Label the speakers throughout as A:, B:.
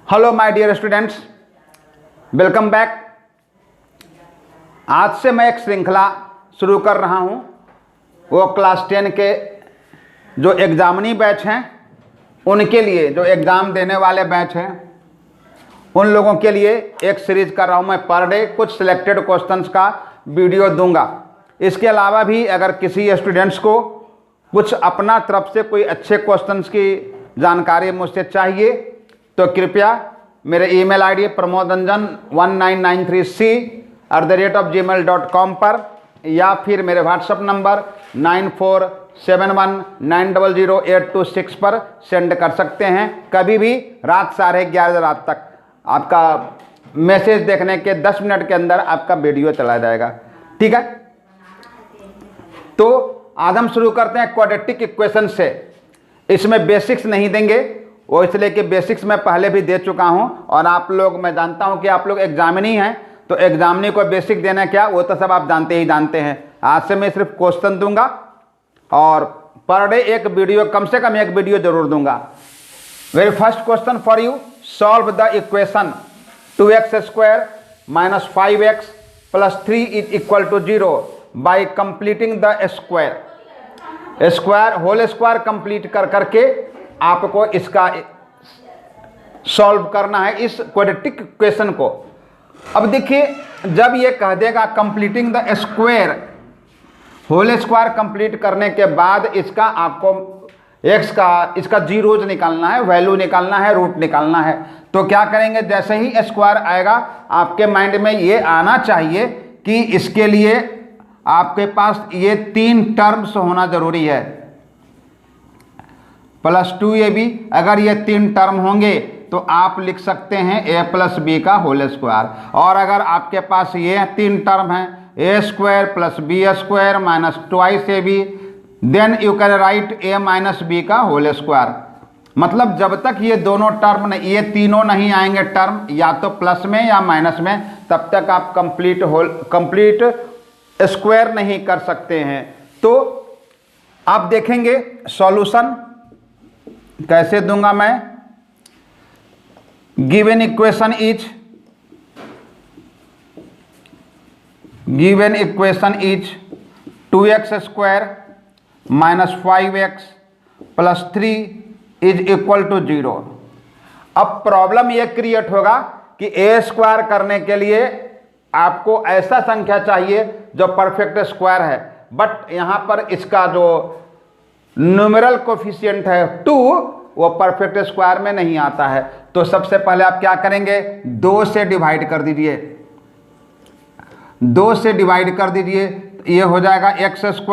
A: Hello my dear students, welcome back. आज से मैं एक श्रृंखला शुरू कर रहा हूं। वो क्लास 10 के जो एग्जामिनी बैच हैं उनके लिए, जो एग्ज़ाम देने वाले बैच हैं उन लोगों के लिए एक सीरीज कर रहा हूं। मैं पर डे कुछ सिलेक्टेड क्वेश्चंस का वीडियो दूंगा। इसके अलावा भी अगर किसी स्टूडेंट्स को कुछ अपना तरफ से कोई अच्छे क्वेश्चंस की जानकारी मुझसे चाहिए तो कृपया मेरे ईमेल आईडी pramod1993c@gmail.com पर या फिर मेरे व्हाट्सएप नंबर 9471900826 पर सेंड कर सकते हैं। कभी भी रात 11:30 रात तक आपका मैसेज देखने के 10 मिनट के अंदर आपका वीडियो चला जाएगा। ठीक है, तो आज हम शुरू करते हैं क्वाड्रेटिक इक्वेशन से। इसमें बेसिक्स नहीं देंगे, वो इसलिए कि बेसिक्स मैं पहले भी दे चुका हूं और आप लोग, मैं जानता हूं कि आप लोग एग्जामिनी हैं तो एग्जामिनी को बेसिक देना क्या वो तो सब आप जानते ही जानते हैं। आज से मैं सिर्फ क्वेश्चन दूंगा और पर डे एक वीडियो, कम से कम एक वीडियो जरूर दूंगा। Very first question for you, solve the equation 2x² - 5x + 3 = 0 by completing the square whole square complete करके आपको इसका सॉल्व करना है, इस क्वाड्रेटिक इक्वेशन को। अब देखिए, जब ये कह देगा completing the square, whole square complete करने के बाद इसका आपको x का, इसका जीरोज निकालना है, वैल्यू निकालना है, रूट निकालना है। तो क्या करेंगे, जैसे ही स्क्वायर आएगा आपके माइंड में ये आना चाहिए कि इसके लिए आपके पास ये 3 टर्म्स होना जरूरी है, +2ab। अगर ये 3 टर्म होंगे तो आप लिख सकते हैं a + b का होल स्क्वायर। और अगर आपके पास ये 3 टर्म हैं, a² + b² - 2ab, then you can write a - b का होल स्क्वायर। मतलब जब तक ये दोनों टर्म नहीं, ये तीनों नहीं आएंगे टर्म, या तो प्लस में या माइनस में, तब तक आप कंप्लीट स्क्वायर नहीं कर सकते हैं। तो आप देखेंगे सॉल्यूशन कैसे दूंगा मैं। Given equation is 2x² - 5x + 3 = 0। अब प्रॉब्लम यह क्रिएट होगा कि a² करने के लिए आपको ऐसा संख्या चाहिए जो परफेक्ट स्क्वायर है, बट यहां पर इसका जो न्यूमेरल कोफिशिएंट है 2 वो परफेक्ट स्क्वायर में नहीं आता है। तो सबसे पहले आप क्या करेंगे, 2 से डिवाइड कर दीजिए, 2 से डिवाइड कर दीजिए। ये हो जाएगा x² -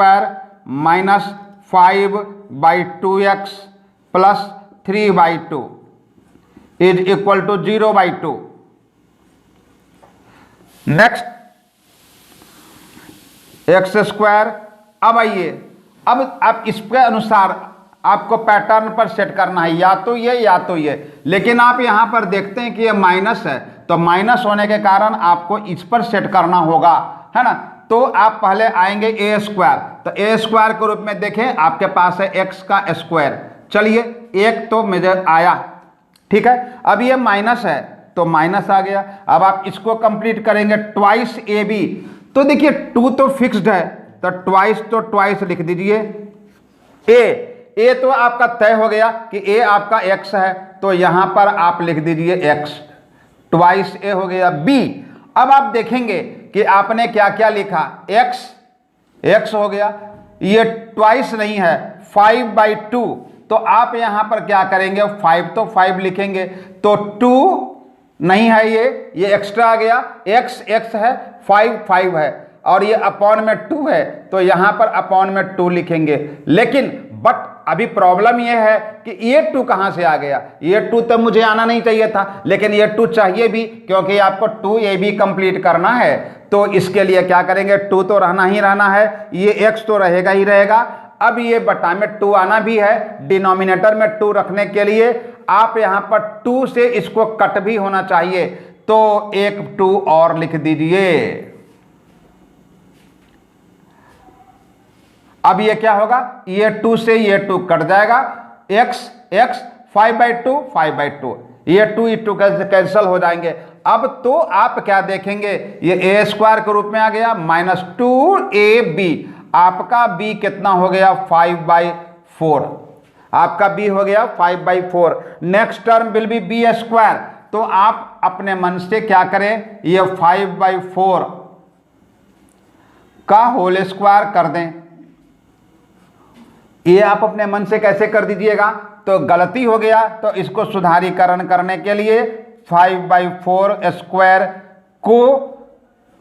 A: 5/2x + 3/2 = 0/2। Next x²। अब आइए, अब आप इसके अनुसार आपको पैटर्न पर सेट करना है, या तो ये या तो ये। लेकिन आप यहां पर देखते हैं कि ये माइनस है, तो माइनस होने के कारण आपको इस पर सेट करना होगा, है ना। तो आप पहले आएंगे a², तो a² के रूप में देखें आपके पास है x का स्क्वायर। चलिए, एक तो मेजर आया, ठीक है। अब ये माइनस है तो माइनस आ गया। अब आप इसको कंप्लीट करेंगे ट्वाइस ab। तो देखिए 2 तो फिक्स्ड है, तो ट्वाइस लिख दीजिए। ए तो आपका तय हो गया कि ए आपका x है, तो यहां पर आप लिख दीजिए x, ट्वाइस a हो गया। b, अब आप देखेंगे कि आपने क्या क्या लिखा, x हो गया, ये ट्वाइस नहीं है, 5/2। तो आप यहां पर क्या करेंगे, 5 तो 5 लिखेंगे, तो 2 नहीं है, ये एक्स्ट्रा आ गया, x है, 5 है, और ये अपॉन में 2 है, तो यहां पर अपॉन में 2 लिखेंगे। लेकिन बट अभी प्रॉब्लम ये है कि ये 2 कहां से आ गया। ये 2 तो मुझे आना नहीं चाहिए था, लेकिन ये 2 चाहिए भी, क्योंकि आपको 2ab कंप्लीट करना है। तो इसके लिए क्या करेंगे, 2 तो रहना ही रहना है, ये x तो रहेगा ही रहेगा। अब ये बटा में 2 आना भी है, डिनोमिनेटर में 2 रखने के लिए आप यहां पर 2 से इसको कट भी होना चाहिए, तो एक 2 और लिख दीजिए। अब ये क्या होगा, ये 2 से ये 2 कट जाएगा, x 5/2 ये 2 कैंसल हो जाएंगे। अब तो आप क्या देखेंगे, ये ए स्क्वायर के रूप में आ गया -2ab। आपका b कितना हो गया 5/4, आपका b हो गया 5/4। Next term will be b square, तो आप अपने मन से क्या करें, ये 5/4 का होल स्क्वायर कर दें। ये आप अपने मन से कैसे कर दीजिएगा, तो गलती हो गया, तो इसको सुधारीकरण करने के लिए 5/4 स्क्वायर को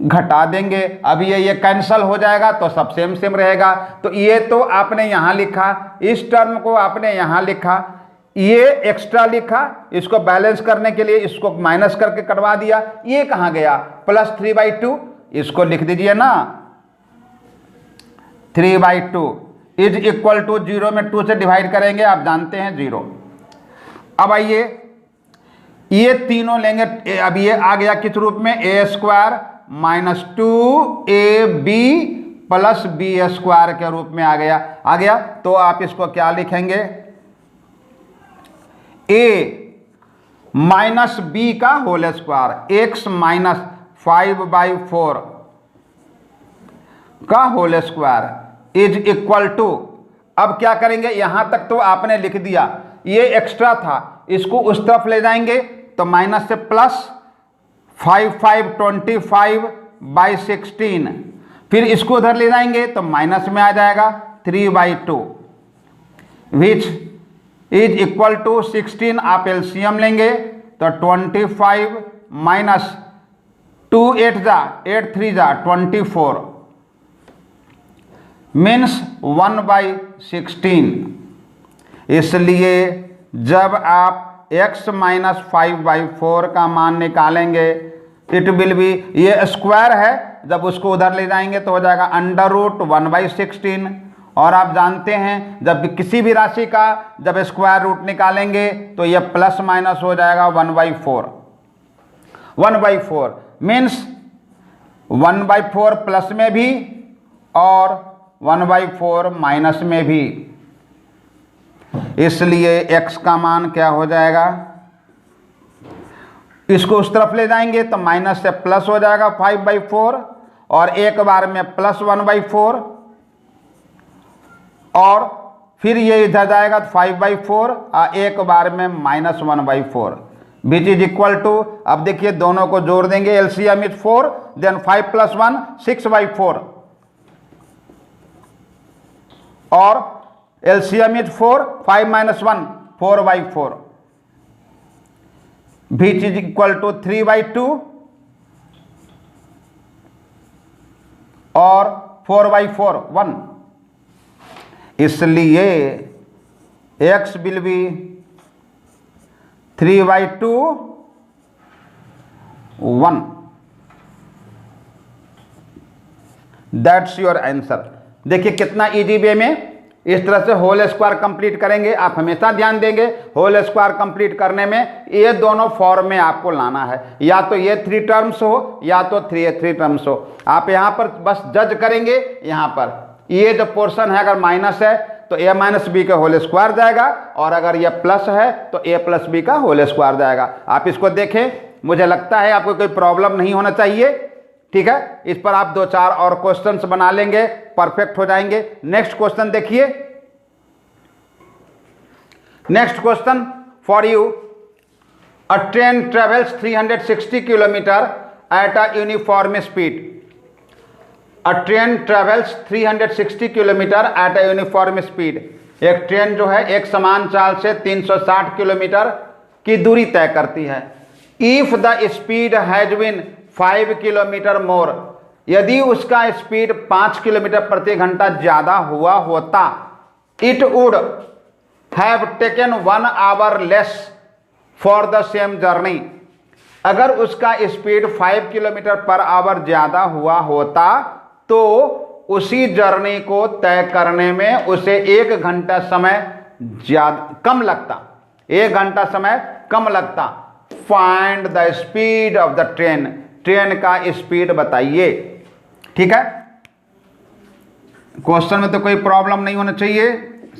A: घटा देंगे। अब ये कैंसल हो जाएगा तो सब सेम सेम रहेगा। तो ये तो आपने यहाँ लिखा, इस टर्म को आपने यहाँ लिखा, ये एक्स्ट्रा लिखा, इसको बैलेंस करने के लिए इसको माइनस करके कटवा दिया। ये कहाँ गया +3/2, इसको लिख दीजिए ना 3/2 इज इक्वल टू 0 में 2 से डिवाइड करेंगे, आप जानते हैं 0। अब आइए ये तीनों लेंगे, अब ये आ गया किस रूप में, a square -2ab + b square के रूप में आ गया। तो आप इसको क्या लिखेंगे, a -b का होल स्क्वायर, x -5/4 का whole square is equal to, अब क्या करेंगे, यहां तक तो आपने लिख दिया, ये एक्स्ट्रा था, इसको उस तरफ ले जाएंगे तो माइनस से प्लस 5/25/16, फिर इसको उधर ले जाएंगे तो माइनस में आ जाएगा 3/2 विच इज इक्वल टू 16। आप एलसीएम लेंगे तो 25 माइनस 2 8 जा 8 3 जा 24 मीन्स 1/16। इसलिए जब आप x -5/4 का मान निकालेंगे, इट विल बी, ये स्क्वायर है, जब उसको उधर ले जाएंगे तो हो जाएगा √1/16। और आप जानते हैं जब किसी भी राशि का जब स्क्वायर रूट निकालेंगे तो ये प्लस माइनस हो जाएगा 1/4। 1/4 मीन्स 1/4 प्लस में भी और 1/4 माइनस में भी। इसलिए x का मान क्या हो जाएगा, इसको उस तरफ ले जाएंगे तो माइनस से प्लस हो जाएगा 5/4 और एक बार में +1/4 और फिर ये इधर जाएगा तो 5/4 और एक बार में -1/4 विच इज इक्वल टू, अब देखिए दोनों को जोड़ देंगे, एलसीएम इज 4, देन 5 + 1 6/4 और LCM is 4, 5 - 1 4/4 which is equal to 3/2 और 4/4 1। इसलिए x will be 3/2 1। That's your answer. देखिए कितना इजी वे में इस तरह से होल स्क्वायर कंप्लीट करेंगे। आप हमेशा ध्यान देंगे होल स्क्वायर कंप्लीट करने में ये दोनों फॉर्म में आपको लाना है, या तो ये 3 टर्म्स हो या तो 3 टर्म्स हो। आप यहाँ पर बस जज करेंगे, यहाँ पर ये जो पोर्शन है अगर माइनस है तो a - b का होल स्क्वायर जाएगा और अगर ये प्लस है तो a + b का होल स्क्वायर जाएगा। आप इसको देखें, मुझे लगता है आपको कोई प्रॉब्लम नहीं होना चाहिए। ठीक है, इस पर आप 2-4 और क्वेश्चंस बना लेंगे, परफेक्ट हो जाएंगे। नेक्स्ट क्वेश्चन देखिए, next question for you, a train travels 360 kilometre at a uniform speed. A train travels 360 kilometre at a uniform speed. एक ट्रेन जो है एक समान चाल से 360 किलोमीटर की दूरी तय करती है। If the speed has been 5 kilometre more, यदि उसका स्पीड 5 किलोमीटर प्रति घंटा ज्यादा हुआ होता, it would have taken 1 our less for the same journey. अगर उसका स्पीड 5 किलोमीटर पर आवर ज्यादा हुआ होता तो उसी जर्नी को तय करने में उसे 1 घंटा समय कम लगता, 1 घंटा समय कम लगता। Find the speed of the train, train का स्पीड बताइए। ठीक है, क्वेश्चन में तो कोई प्रॉब्लम नहीं होना चाहिए।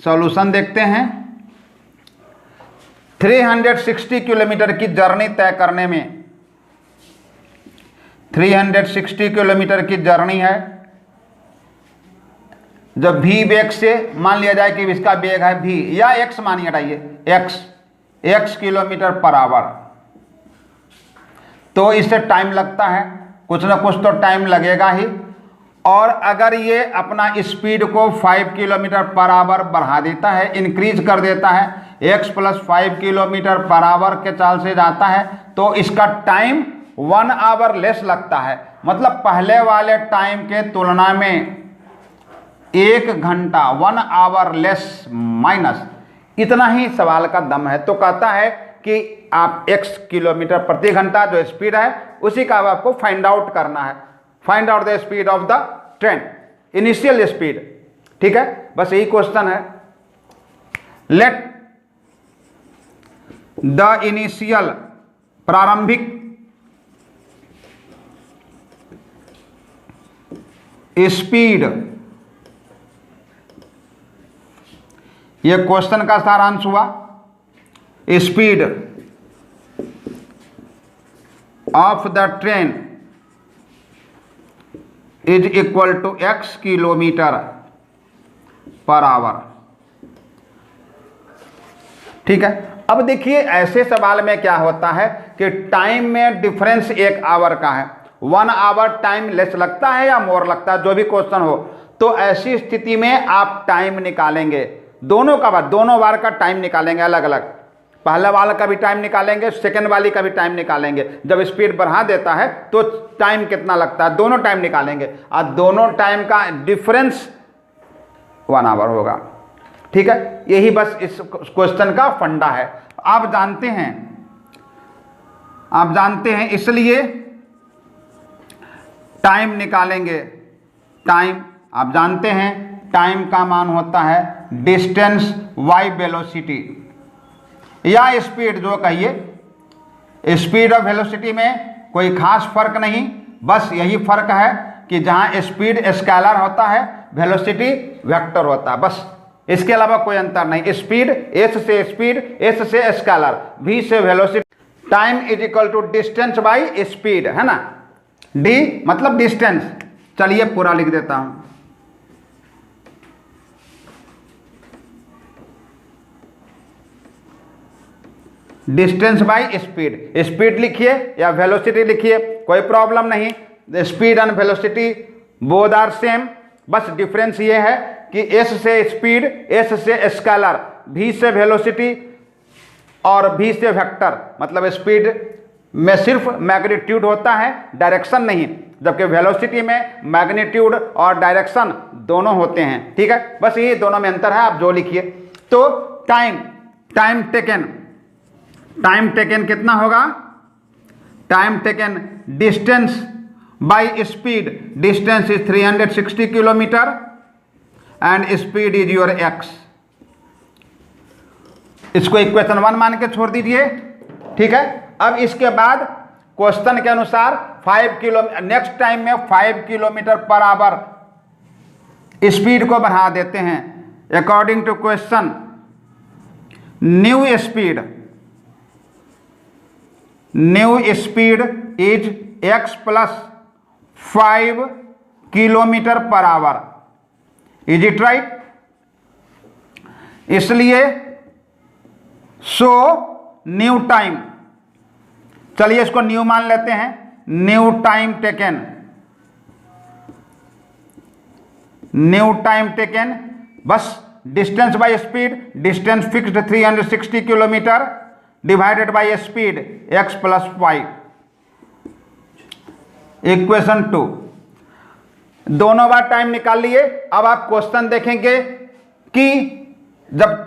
A: सॉल्यूशन देखते हैं। 360 किलोमीटर की जर्नी तय करने में, 360 किलोमीटर की जर्नी है, जब v वेग से मान लिया जाए कि इसका वेग है v या x मानिए, हटाइए x किलोमीटर पर आवर, तो इससे टाइम लगता है, कुछ ना कुछ तो टाइम लगेगा ही। और अगर ये अपना स्पीड को 5 किलोमीटर पर आवर बढ़ा देता है, इंक्रीज कर देता है, x + 5 किलोमीटर पर आवर के चाल से जाता है, तो इसका टाइम 1 आवर लेस लगता है। मतलब पहले वाले टाइम के तुलना में 1 घंटा 1 आवर लेस माइनस, इतना ही सवाल का दम है। तो कहता है कि आप x किलोमीटर प्रति घंटा जो स्पीड है उसी का आपको फाइंड आउट करना है, find out the speed of the train, initial speed. ठीक है, बस यही क्वेश्चन है। लेट द इनिशियल, प्रारंभिक स्पीड, ये क्वेश्चन का सारांश हुआ। Speed of the train is equal to x kilometre per hour. ठीक है, अब देखिए ऐसे सवाल में क्या होता है कि टाइम में डिफरेंस 1 आवर का है, 1 आवर टाइम लेस लगता है या मोर लगता है, जो भी क्वेश्चन हो, तो ऐसी स्थिति में आप टाइम निकालेंगे, दोनों बार का टाइम निकालेंगे अलग अलग, पहला वाला का भी टाइम निकालेंगे, सेकंड वाली का भी टाइम निकालेंगे। जब स्पीड बढ़ा देता है तो टाइम कितना लगता है, दोनों टाइम निकालेंगे और दोनों टाइम का डिफरेंस 1 आवर होगा। ठीक है, यही बस इस क्वेश्चन का फंडा है। आप जानते हैं, इसलिए टाइम निकालेंगे। टाइम आप जानते हैं, टाइम का मान होता है डिस्टेंस बाय वेलोसिटी या स्पीड, जो कहिए। स्पीड और वेलोसिटी में कोई खास फर्क नहीं, बस यही फर्क है कि जहां स्पीड स्केलर होता है, वेलोसिटी वेक्टर होता है, बस इसके अलावा कोई अंतर नहीं। स्पीड s से स्पीड, s से स्केलर, v से velocity. Time is equal to distance by speed, है ना, d मतलब डिस्टेंस। चलिए पूरा लिख देता हूं। डिस्टेंस बाई स्पीड, स्पीड लिखिए या वेलोसिटी लिखिए, कोई प्रॉब्लम नहीं। Speed and velocity both are same, बस डिफरेंस ये है कि s से स्पीड, s से स्केलर, v से वेलोसिटी और v से वेक्टर। मतलब स्पीड में सिर्फ मैग्नीट्यूड होता है, डायरेक्शन नहीं, जबकि वेलोसिटी में मैग्नीट्यूड और डायरेक्शन दोनों होते हैं। ठीक है, बस ये दोनों में अंतर है, आप जो लिखिए। तो टाइम टेकन कितना होगा, time taken distance by speed, distance is 360 kilometre and speed is your x। इसको इक्वेशन 1 मान के छोड़ दीजिए। ठीक है, अब इसके बाद क्वेश्चन के अनुसार 5 किलोमीटर, नेक्स्ट टाइम में 5 किलोमीटर पर आवर स्पीड को बढ़ा देते हैं। According to question, new speed is x + 5 kilometre per hour. Is it right? इसलिए सो न्यू टाइम, चलिए इसको न्यू मान लेते हैं। न्यू टाइम टेकन, बस distance by speed, distance fixed 360 kilometre divided by speed x + 5। Equation 2, दोनों बार time निकाल लिए। अब आप क्वेश्चन देखेंगे कि जब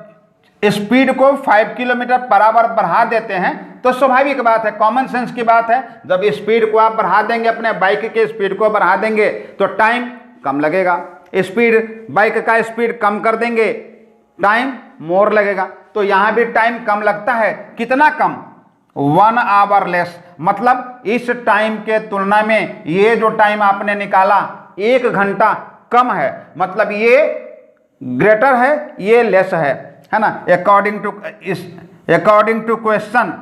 A: स्पीड को 5 किलोमीटर पर आवर बढ़ा देते हैं तो स्वाभाविक बात है, कॉमन सेंस की बात है, जब स्पीड को आप बढ़ा देंगे, अपने बाइक के स्पीड को बढ़ा देंगे तो टाइम कम लगेगा। बाइक का स्पीड कम कर देंगे, टाइम मोर लगेगा। तो यहां भी टाइम कम लगता है, कितना कम, 1 आवर लेस। मतलब इस टाइम के तुलना में ये जो टाइम आपने निकाला 1 घंटा कम है, मतलब ये ग्रेटर है, ये लेस है ना। According to according to question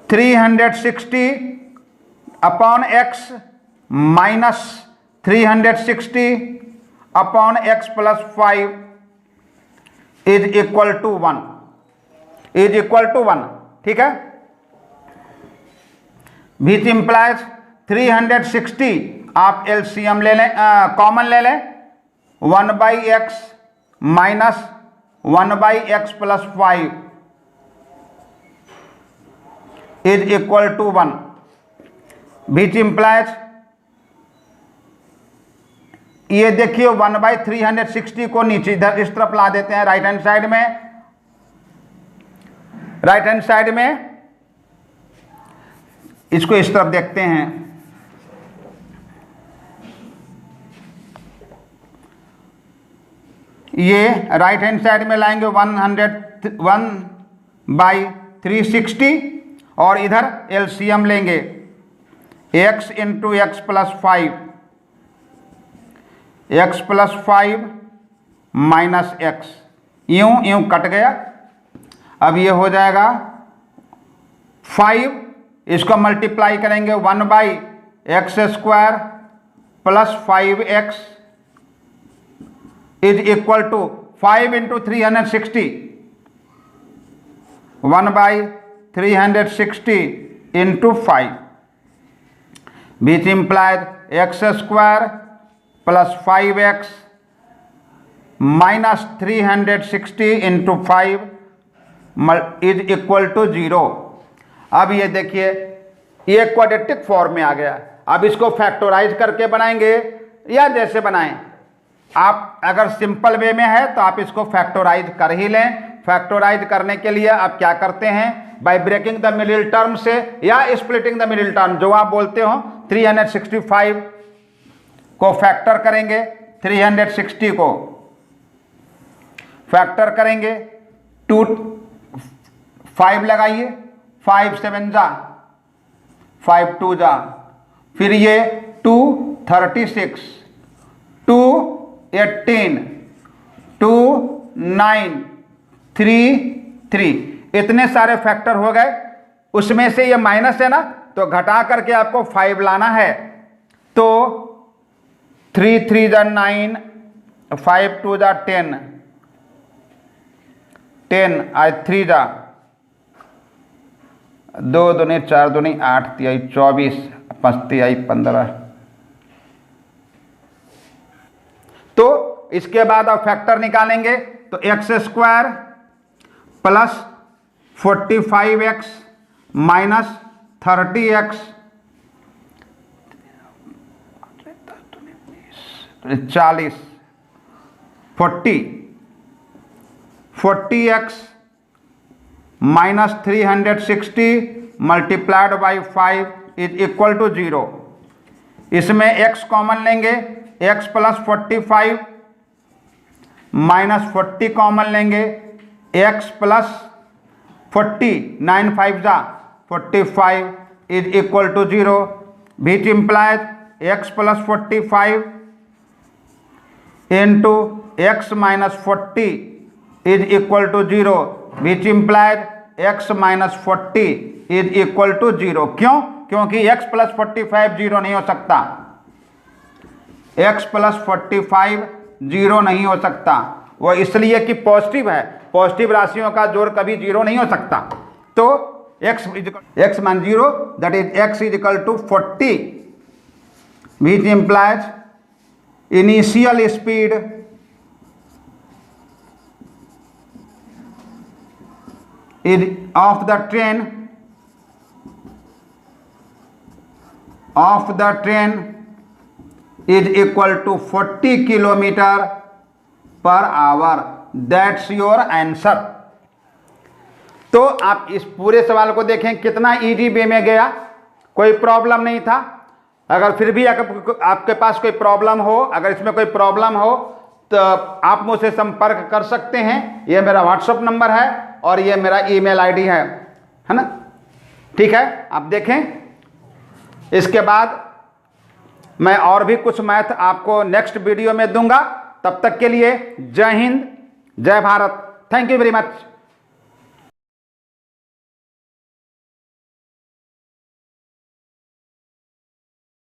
A: 360 upon x minus 360 upon x plus 5 is equal to 1, is equal to 1। ठीक है, विच इंप्लाइज 360 आप एलसीएम ले लें, कॉमन ले लें, 1/x minus 1/x plus 5 is equal to 1, which implies ये देखिए 1/360 को नीचे इधर इस तरफ ला देते हैं राइट हैंड साइड में, राइट हैंड साइड में इसको इस तरफ देखते हैं, ये राइट हैंड साइड में लाएंगे 1/360 और इधर एलसीएम लेंगे x into x plus 5, x plus 5 minus x, यूं यूं कट गया। अब ये हो जाएगा 5, इसको मल्टीप्लाई करेंगे 1/x² plus 5x is equal to 5 into 360, 1/360 into 5 which implies x² plus 5x minus 360 into 5 is equal to 0। अब ये देखिए ये क्वाड्रेटिक फॉर्म में आ गया। अब इसको फैक्टराइज करके बनाएंगे या जैसे बनाएं आप, अगर सिंपल वे में है तो आप इसको फैक्टराइज कर ही लें। फैक्टराइज करने के लिए आप क्या करते हैं, by breaking the middle term से या स्प्लिटिंग द मिडिल टर्म, जो आप बोलते हो 365 को फैक्टर करेंगे, 360 को फैक्टर करेंगे, 5 लगाइए, 5 7 जा, 5 2 जा, फिर ये 2 36, 2 18, 2 9 3 3, इतने सारे फैक्टर हो गए। उसमें से ये माइनस है ना, तो घटा करके आपको 5 लाना है, तो 3 3 जा 9, 5 2 जा 10, 10 आज 3 जा, 2 दूनी 4 दूनी 8 3 24, 5 3 15। तो इसके बाद आप फैक्टर निकालेंगे तो x² plus 45x minus 30x 40 40x minus 360 multiplied by 5 is equal to 0। इसमें x कॉमन लेंगे, x प्लस 45 माइनस 40 कॉमन लेंगे, x प्लस 40 9 5 जा 45 is equal to 0, which implies x plus 45 into x minus 40 is equal to 0, which implies x minus 40 is equal to 0। क्यों? क्योंकि x plus 45 0 नहीं हो सकता, x plus 45 0 नहीं हो सकता, वो इसलिए कि पॉजिटिव है, पॉजिटिव राशियों का जोड़ कभी 0 नहीं हो सकता। तो x मान 0, that is x is equal to 40, which implies initial speed is of the train is equal to 40 kilometre per hour. That's your answer. तो आप इस पूरे सवाल को देखें कितना इजी वे में गया, कोई प्रॉब्लम नहीं था। अगर फिर भी आपके पास कोई प्रॉब्लम हो, अगर इसमें कोई प्रॉब्लम हो तो आप मुझसे संपर्क कर सकते हैं। ये मेरा व्हाट्सएप नंबर है और ये मेरा ईमेल आईडी है ना। ठीक है, आप देखें। इसके बाद मैं और भी कुछ मैथ आपको नेक्स्ट वीडियो में दूंगा। तब तक के लिए जय हिंद, जय Bharat. Thank you very much.